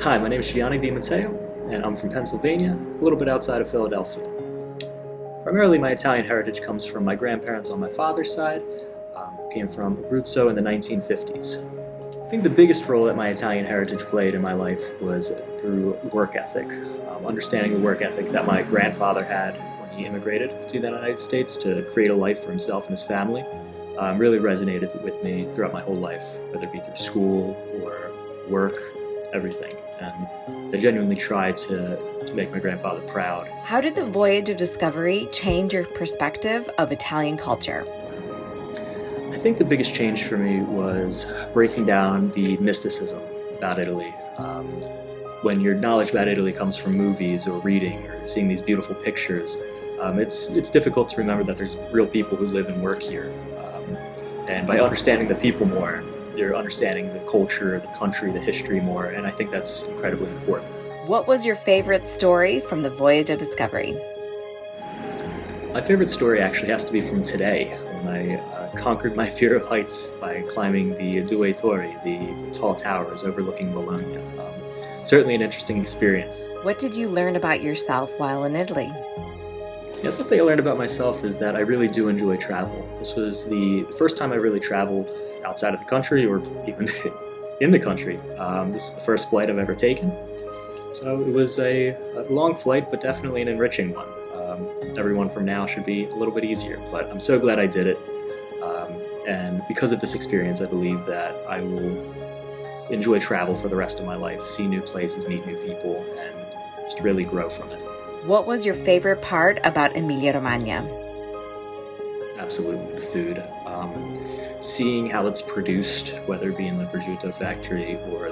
Hi, my name is Gianni DiMatteo, and I'm from Pennsylvania, a little bit outside of Philadelphia. Primarily, my Italian heritage comes from my grandparents on my father's side, who came from Abruzzo in the 1950s. I think the biggest role that my Italian heritage played in my life was through work ethic, understanding the work ethic that my grandfather had when he immigrated to the United States to create a life for himself and his family. Really resonated with me throughout my whole life, whether it be through school or work, everything. And I genuinely tried to make my grandfather proud. How did the Voyage of Discovery change your perspective of Italian culture? I think the biggest change for me was breaking down the mysticism about Italy. When your knowledge about Italy comes from movies or reading or seeing these beautiful pictures, it's difficult to remember that there's real people who live and work here. And by understanding the people more, you're understanding the culture, the country, the history more, and I think that's incredibly important. What was your favorite story from the Voyage of Discovery? My favorite story actually has to be from today, when I conquered my fear of heights by climbing the Due Torri, the tall towers overlooking Bologna. Certainly an interesting experience. What did you learn about yourself while in Italy? Yeah, something I learned about myself is that I really do enjoy travel. This was the first time I really traveled outside of the country or even in the country. This is the first flight I've ever taken. So it was a long flight, but definitely an enriching one. Everyone from now should be a little bit easier, but I'm so glad I did it. And because of this experience, I believe that I will enjoy travel for the rest of my life, see new places, meet new people, and just really grow from it. What was your favorite part about Emilia-Romagna? Absolutely, the food. Seeing how it's produced, whether it be in the prosciutto factory or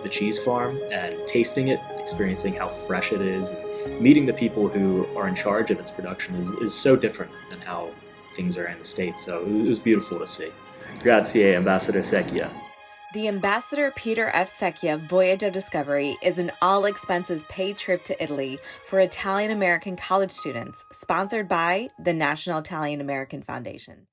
the cheese farm, and tasting it, experiencing how fresh it is, and meeting the people who are in charge of its production is so different than how things are in the States. So it was beautiful to see. Grazie, Ambassador Secchia. The Ambassador Peter F. Secchia Voyage of Discovery is an all-expenses-paid trip to Italy for Italian-American college students, sponsored by the National Italian-American Foundation.